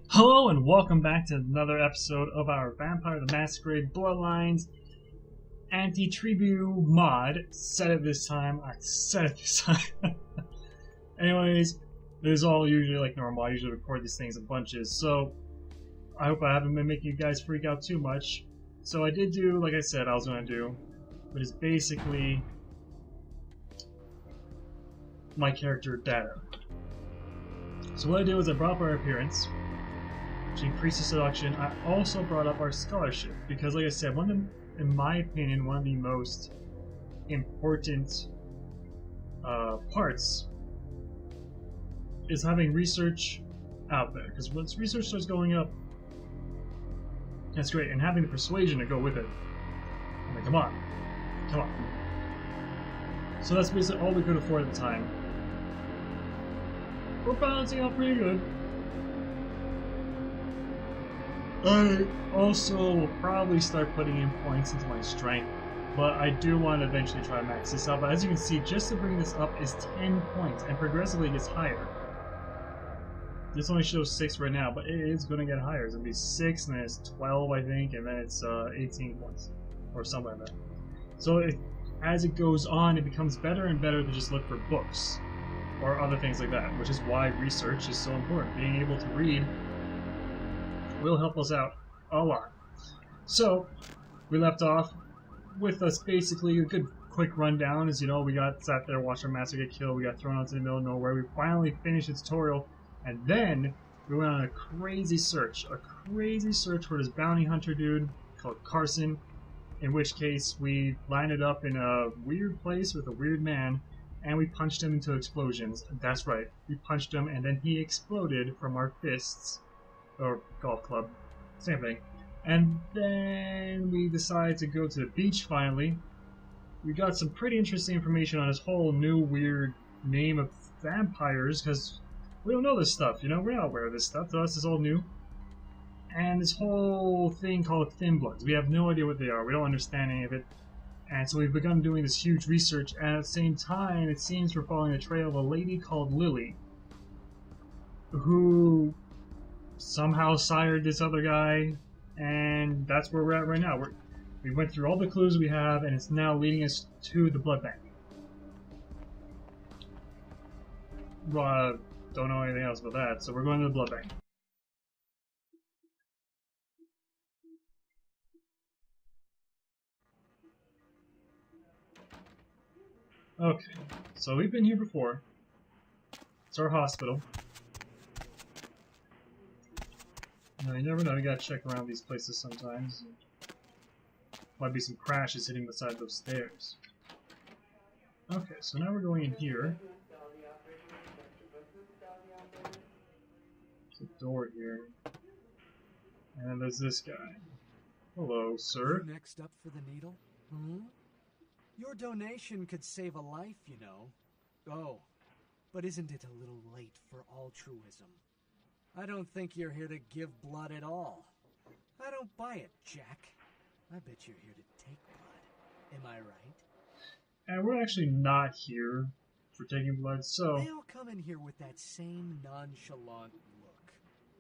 Hello and welcome back to another episode of our Vampire the Masquerade Bloodlines Antitribu mod. Said it this time. I said it this time. Anyways, this is all usually like normal. I usually record these things in bunches, so I hope I haven't been making you guys freak out too much. So I did do, like I said I was going to do, but it's basically my character data. So what I did was I brought up our appearance, to increase the seduction. I also brought up our scholarship because, like I said, in my opinion, one of the most important parts is having research out there. Because once research starts going up, that's great, and having the persuasion to go with it. I mean, come on. So that's basically all we could afford at the time. We're balancing out pretty good. I also will probably start putting in points into my strength, but I do want to eventually try to max this out. But as you can see, just to bring this up is 10 points, and progressively it gets higher. This only shows 6 right now, but it is going to get higher. It's going to be 6, and then it's 12, I think, and then it's 18 points, or something like that. So as it goes on, it becomes better and better to just look for books, or other things like that, which is why research is so important. Being able to read will help us out a lot. So, we left off with us basically a good quick rundown. As you know, we got sat there, watched our master get killed, we got thrown out to the middle of nowhere, we finally finished the tutorial, and then we went on a crazy search for this bounty hunter dude called Carson, in which case we landed up in a weird place with a weird man, and we punched him into explosions. That's right, we punched him and then he exploded from our fists. Or golf club, same thing. And then we decided to go to the beach finally. We got some pretty interesting information on this whole new weird name of vampires, because we don't know this stuff, you know? We're not aware of this stuff. To us, it's all new. And this whole thing called Thin Bloods. We have no idea what they are. We don't understand any of it. And so we've begun doing this huge research, and at the same time, it seems we're following the trail of a lady called Lily, who somehow sired this other guy, and that's where we're at right now. We went through all the clues we have, and it's now leading us to the blood bank. Don't know anything else about that, so we're going to the blood bank. Okay, so we've been here before. It's our hospital. Now, you never know, you gotta check around these places sometimes. Might be some crashes hitting the side of those stairs. Okay, so now we're going in here. There's a door here. And then there's this guy. Hello, sir. You next up for the needle? Hmm? Your donation could save a life, you know. Oh, but isn't it a little late for altruism? I don't think you're here to give blood at all. I don't buy it, Jack. I bet you're here to take blood. Am I right? And we're actually not here for taking blood, so... They all come in here with that same nonchalant look.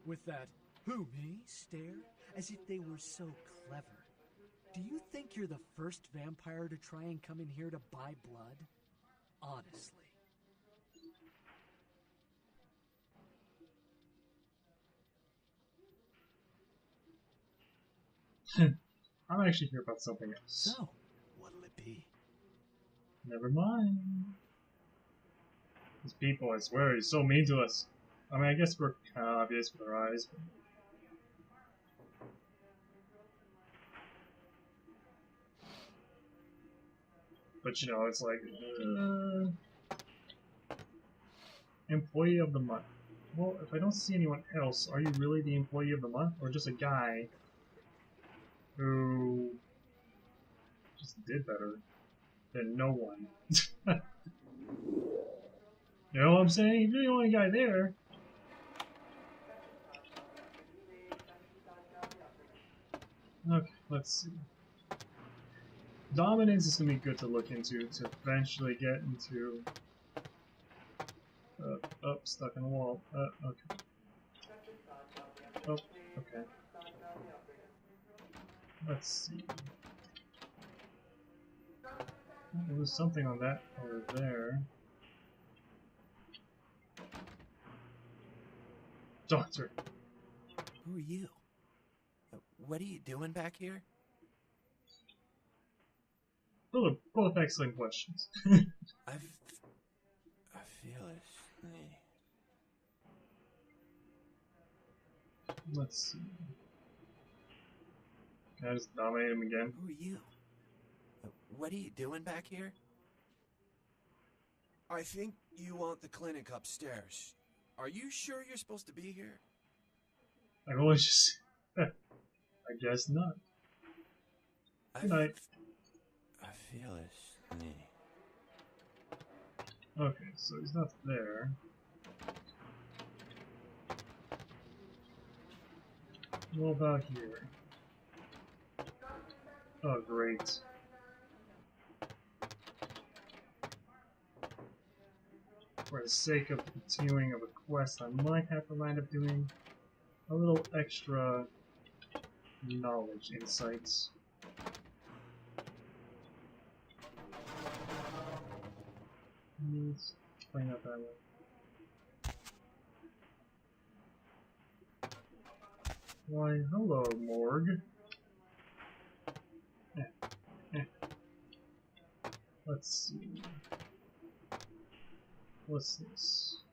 With that, who, me, stare, as if they were so clever. Do you think you're the first vampire to try and come in here to buy blood? Honestly. I'm actually here about something else. So, what'll it be? Never mind. These people, I swear, he's so mean to us. I mean, I guess we're kind of obvious with our eyes, but you know, it's like... Employee of the month. Well, if I don't see anyone else, are you really the employee of the month? Or just a guy who just did better than no one? You know what I'm saying? You're the only guy there. Okay, let's see. Dominance is going to be good to look into to eventually get into... stuck in the wall. Okay. Oh, okay. Let's see. There was something on that over there. Doctor! Who are you? What are you doing back here? Both excellent questions. I feel it. Let's see. Can I just dominate him again? Who are you? What are you doing back here? I think you want the clinic upstairs. Are you sure you're supposed to be here? I always just... I guess not. Good night. I feel it. Okay, so he's not there. What about here? Oh, great. For the sake of continuing of a quest, I might have to wind up doing a little extra knowledge insights. Let's explain that way. Why, hello, morgue. Let's see. What's this?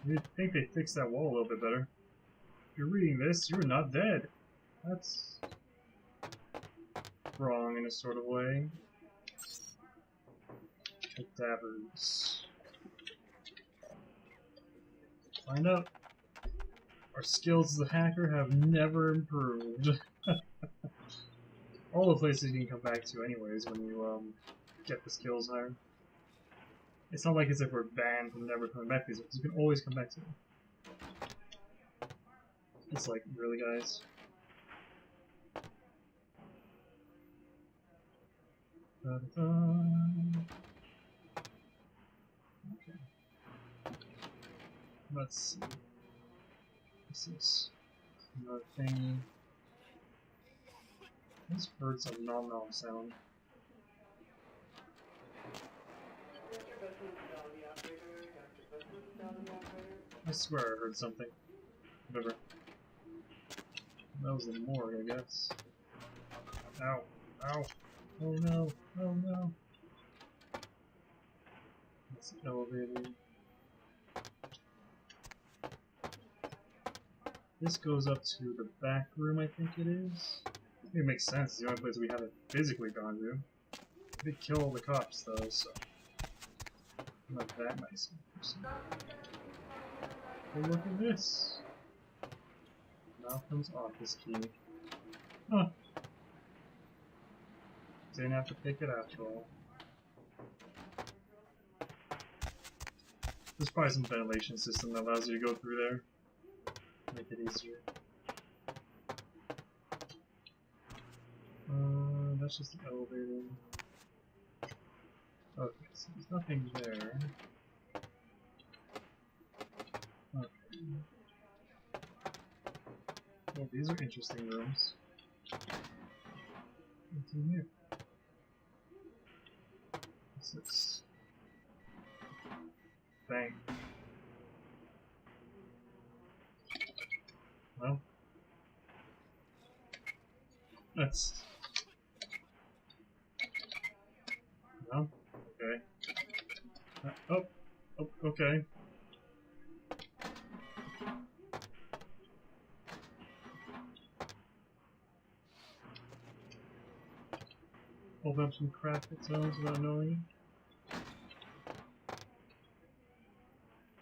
You'd think they fixed that wall a little bit better. If you're reading this, you're not dead. That's wrong in a sort of way. Cadavers. Find out. Our skills as a hacker have never improved. All the places you can come back to anyways when you get the skills higher. It's not like as if we're banned from never coming back to these, because you can always come back to them. It's like, really guys? Okay. Let's see. What's this? Another thingy. I just heard some nom-nom sound. I swear I heard something. Whatever. That was the morgue, I guess. Ow. Ow. Oh no. Oh no. It's the elevator. This goes up to the back room, I think it is. I think it makes sense. It's the only place we haven't physically gone to. We did kill all the cops, though, so... I'm not that nice of a person. Oh, look at this! Malcolm's office key. Huh. Didn't have to pick it after all. There's probably some ventilation system that allows you to go through there. Make it easier. That's just the elevator. Okay, so there's nothing there. Okay. Well, these are interesting rooms. What's in here? What's this? Bang. Well, that's... No? Okay. Oh, okay. Open up some crafted zones without knowing.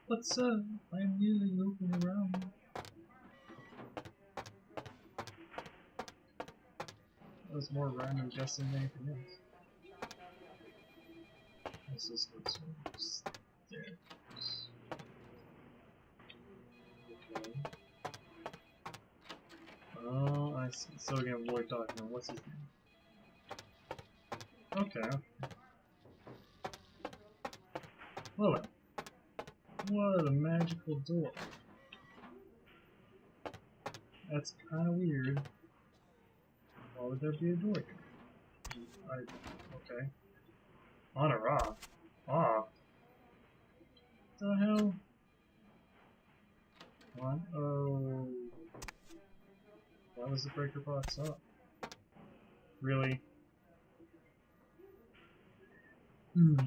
What's up? I'm really looking around. That was more random guessing than anything else. This is what's there. Okay. Oh, I see. So we're gonna avoid document. What's his name? Okay. Well, what a magical door. That's kind of weird. Why would there be a door here? Okay. On or off? Off? What the hell? One. Oh. Why was the breaker box up? Really? Hunger.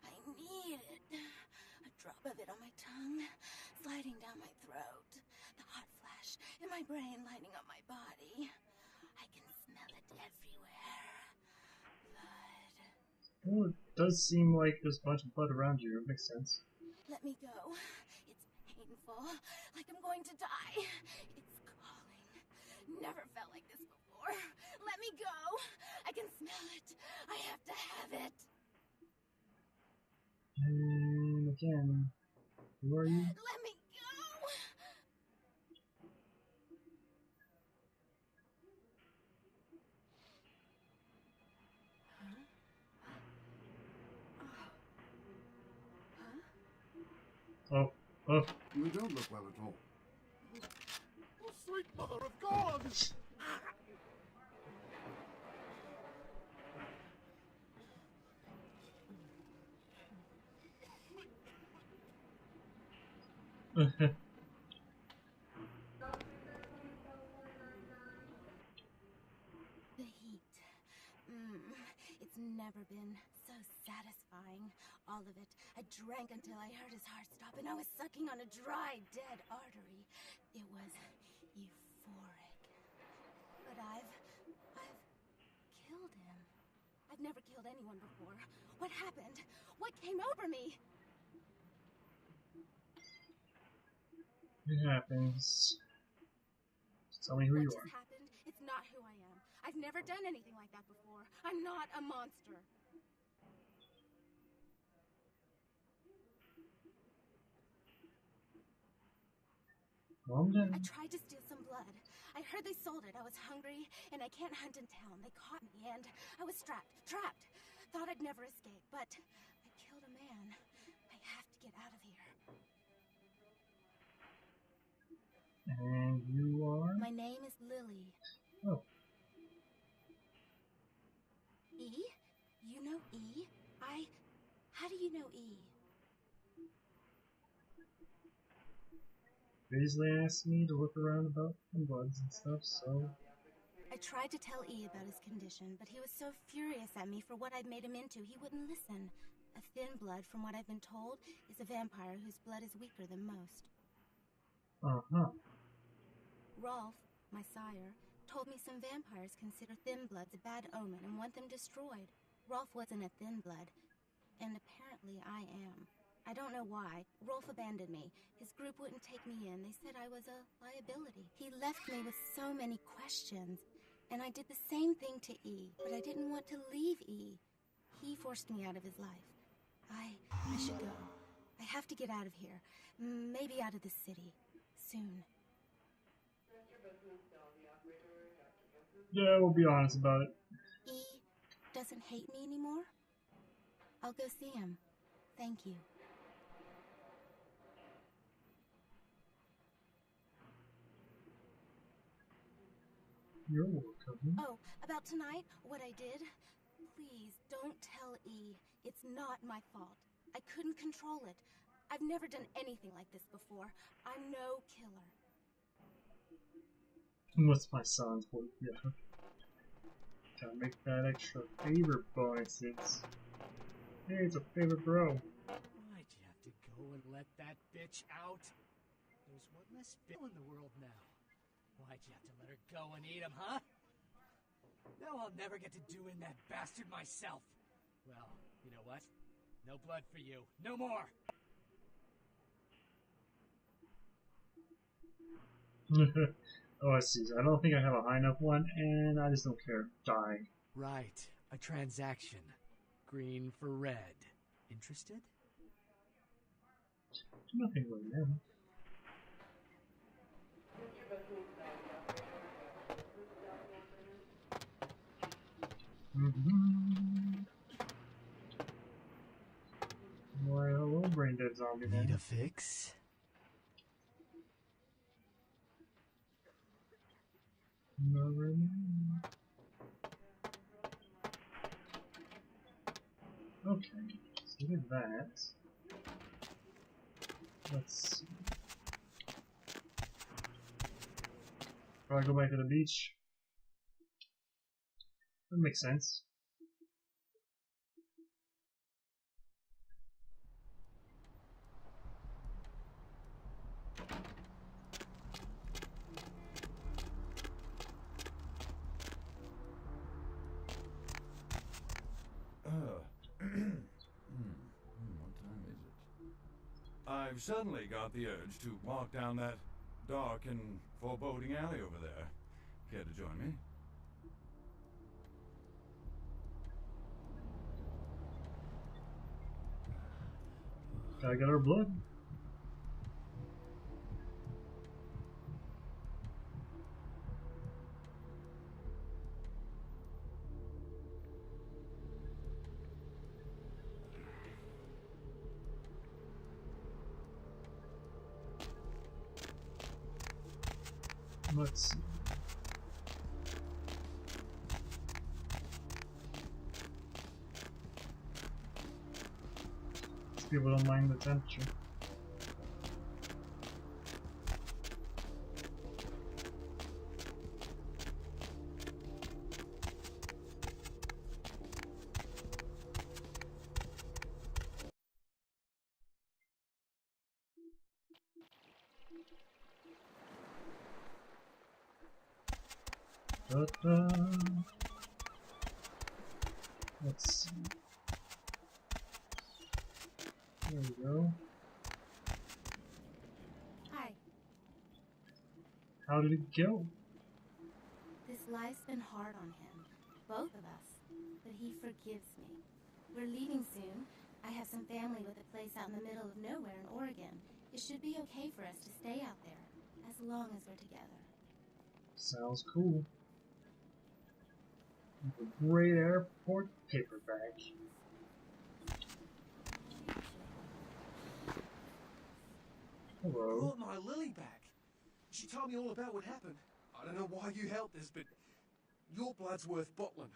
I need it. A drop of it on my tongue, sliding down my throat. The hot flash in my brain lighting up my body. I can smell it everywhere. Blood. Well, it does seem like there's a bunch of blood around you. It makes sense. Let me go. It's painful, like I'm going to die. It's calling. Never felt like this before. Let me go. I can smell it. I have to have it. And again, who are you? Let me go. Oh, oh. You don't look well at all. Oh, sweet mother of God! The heat. It's never been so satisfying. All of it. I drank until I heard his heart stop and I was sucking on a dry, dead artery. It was euphoric. But I've killed him. I've never killed anyone before. What happened? What came over me? It happens. Just tell me who What you just are. happened? It's not who I am. I've never done anything like that before. I'm not a monster. Calm down. I tried to steal some blood. I heard they sold it. I was hungry, and I can't hunt in town. They caught me, and I was trapped. Thought I'd never escape, but I killed a man. I have to get out of here. And you are? My name is Lily. Oh. E? You know E? How do you know E? Beasley asked me to look around about the bloods and stuff, so... I tried to tell E about his condition, but he was so furious at me for what I'd made him into, he wouldn't listen. A thin blood, from what I've been told, is a vampire whose blood is weaker than most. Uh-huh. Rolf, my sire, told me some vampires consider thin bloods a bad omen and want them destroyed. Rolf wasn't a thin blood, and apparently I am. I don't know why. Rolf abandoned me. His group wouldn't take me in. They said I was a liability. He left me with so many questions, and I did the same thing to E, but I didn't want to leave E. He forced me out of his life. I should go. I have to get out of here. Maybe out of the city. Soon. Yeah, we'll be honest about it. E doesn't hate me anymore? I'll go see him. Thank you. You're welcome. Oh, about tonight, what I did? Please, don't tell E. It's not my fault. I couldn't control it. I've never done anything like this before. I'm no killer. What's my son's voice? Yeah. Gotta make that extra favor bonuses. Hey, it's a favor, bro. Why'd you have to go and let that bitch out? There's one less Bill in the world now. Why'd you have to let her go and eat him, huh? Now I'll never get to do in that bastard myself. Well, you know what? No blood for you. No more! Oh, I see. I don't think I have a high enough one, and I just don't care. Die. Right. A transaction. Green for red. Interested? Nothing right now. Why, hello, brain dead zombie man. Need a fix? Okay, so we did that. Let's see. Probably go back to the beach. That makes sense. What time is it? I've suddenly got the urge to walk down that dark and foreboding alley over there. Care to join me? Gotta get our blood. Let's see. These people don't mind the temperature. Da-da. Let's see. There we go. Hi. How did it go? This life's been hard on him, both of us, but he forgives me. We're leaving soon. I have some family with a place out in the middle of nowhere in Oregon. It should be okay for us to stay out there, as long as we're together. Sounds cool. A great airport paperback. Hello. Brought my Lily back. She told me all about what happened. I don't know why you helped us, but your blood's worth bottling.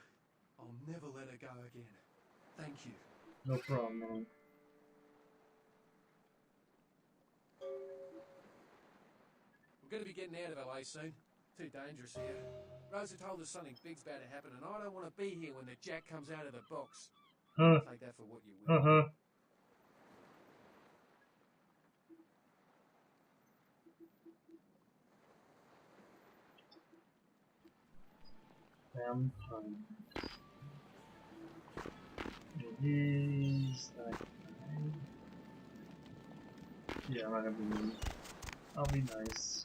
I'll never let her go again. Thank you. No problem, man. We're going to be getting out of LA soon. Too dangerous here. Rosa told us something big's about to happen, and I don't want to be here when the jack comes out of the box. Take that for what you will. Vampire. He's that guy. Yeah, I'm not gonna be mean. I'll be nice.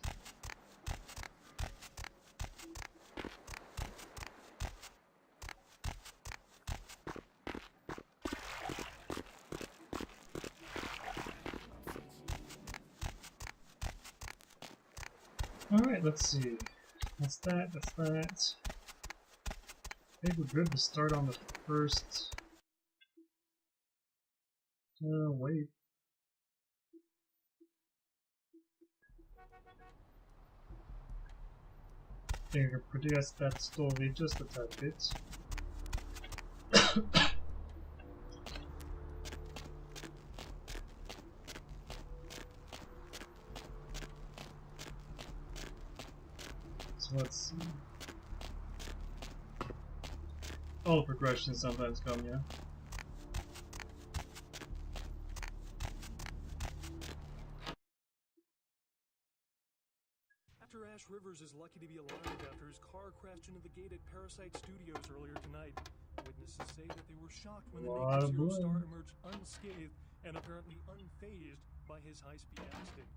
Alright, let's see. That's that, that's that. I think we're good to start on the first. Wait. I think I can progress that story just a tad bit. So let's see. All progressions sometimes come, yeah. Actor Ash Rivers is lucky to be alive after his car crashed into the gate at Parasite Studios earlier tonight. Witnesses say that they were shocked when the Naked Zero star emerged unscathed and apparently unfazed by his high-speed accident.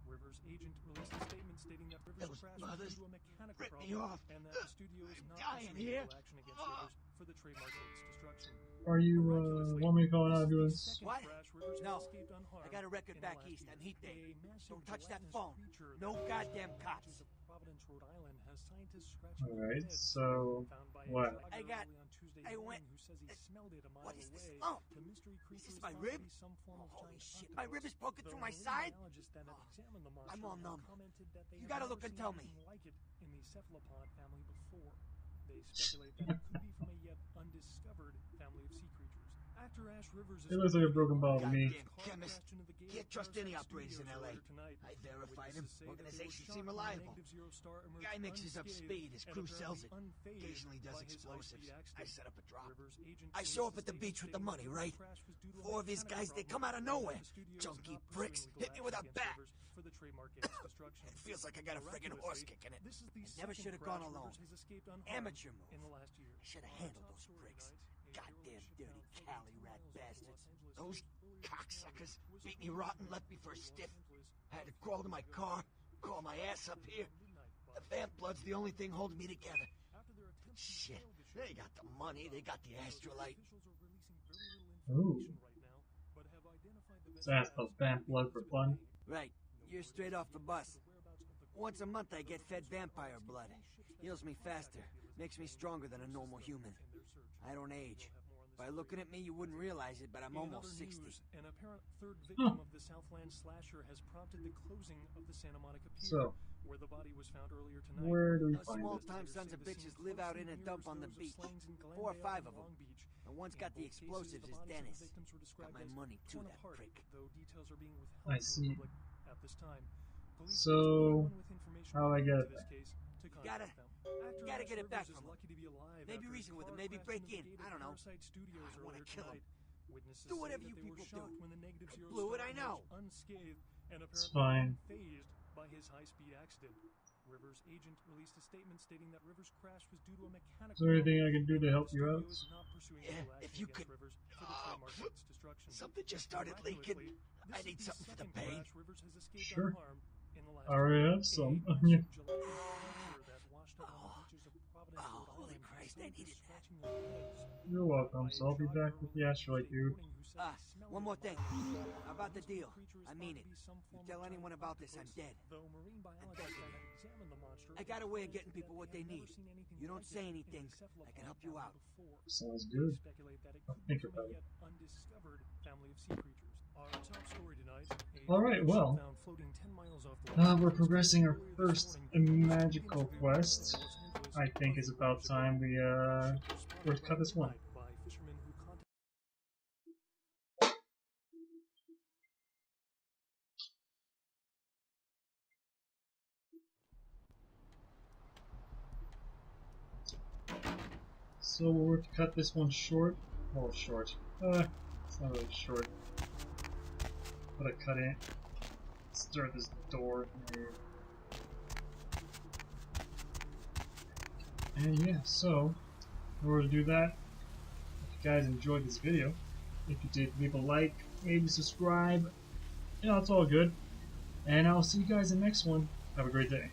Rivers' agent released a statement stating that Rivers' crash was due to a mechanical problem and that the studio is not pursuing legal action against Rivers for the trademark its destruction. Are you, want me to call an ambulance? Second What? crash, Rivers No. escaped unharmed I got a record in the back last east. year. I'm heat day. A massive Don't touch that gelatinous phone. creature No that goddamn was cops. of Providence, Rhode Island, has scientists scratching their Alright, heads. so, Found by what? a I jogger got- early on Tuesday I morning went- who says he smelled it a mile What is this away. lump? The mystery creature this is my thought rib? to be some form of Holy giant shit, my rib octopus. is poking The through my marine side? biologists that have examined the monster I'm all have numb. commented that they You have gotta never look and seen tell me. anything like it in the cephalopod family before. They speculate that it could be from a yet undiscovered family of sea creatures. After Ash Rivers It looks like a broken ball to me. Goddamn chemist. Can't trust any operators in LA. I verified him. Organization seem reliable. Guy mixes up speed. His crew sells it. Occasionally does explosives. I set up a drop. I show up at the beach with the money, right? 4 of his guys, they come out of nowhere. Junky pricks. Hit me with a bat. It feels like I got a friggin' horse kicking it. I never should have gone alone. Amateur move. I should have handled those pricks. Goddamn dirty Cali rat bastards. Those cocksuckers beat me rotten, left me for a stiff. I had to crawl to my car, crawl my ass up here. The vamp blood's the only thing holding me together. Shit, they got the money, they got the astrolite. Ooh. That's the vamp blood for fun. Right, you're straight off the bus. Once a month I get fed vampire blood. Heals me faster, makes me stronger than a normal human. I don't age. By looking at me, you wouldn't realize it, but I'm almost 60. An apparent third victim of the Southland slasher has prompted the closing of the Santa Monica Pier, So, where the body was found earlier tonight. where do we Those find it? small-time sons of bitches live out in a dump on the beach. 4 or 5 of them. The one's got the explosives is Dennis. Got my money too, that prick. Though details are being withheld I from see. the public at this time. Police So, urge anyone with information how do I related get to it this then? case to Gotta- contact them. Actor gotta Ash get it back Rivers from is him. lucky to be alive Maybe after reason his with him, car maybe crashed break into in. the gated I don't know. Parasite Studios I wanna earlier kill him. tonight. Witnesses Do whatever say you that they were people shocked do. when the negative I zero blew it, star I know. emerged unscathed and It's apparently fine. unfazed by his high-speed accident. Rivers' agent released a statement stating that Rivers' crash was due to a mechanical Is there anything problem I can do to and help the you studio out? is not pursuing Yeah, legal if action you against could- Rivers for the trademark rights destruction. Something just started leaking. Miraculously, I this need is something for the second pain. crash Rivers has escaped Sure. unharmed in the last I already year. have some. A Yeah. massive gelatinous creature that washed up on the beaches of Providence, Rhode holy Island, Christ, has I scientists needed that. scratching their heads. You're welcome, so I'll be back with the astrolite dude. One more thing. About the deal. I mean it. You tell anyone about this, I'm dead. I'm dead. I got a way of getting people what they need. You don't say anything, I can help you out. Sounds good. I'll think about it. Alright, well, we're progressing our first magical quest. I think it's about time we cut this one. So we're to cut this one short. Well, short. It's not really short. Put a cut in. Start this door here. And yeah, so in order to do that, if you guys enjoyed this video, if you did, leave a like, maybe subscribe. You know, it's all good. And I'll see you guys in the next one. Have a great day.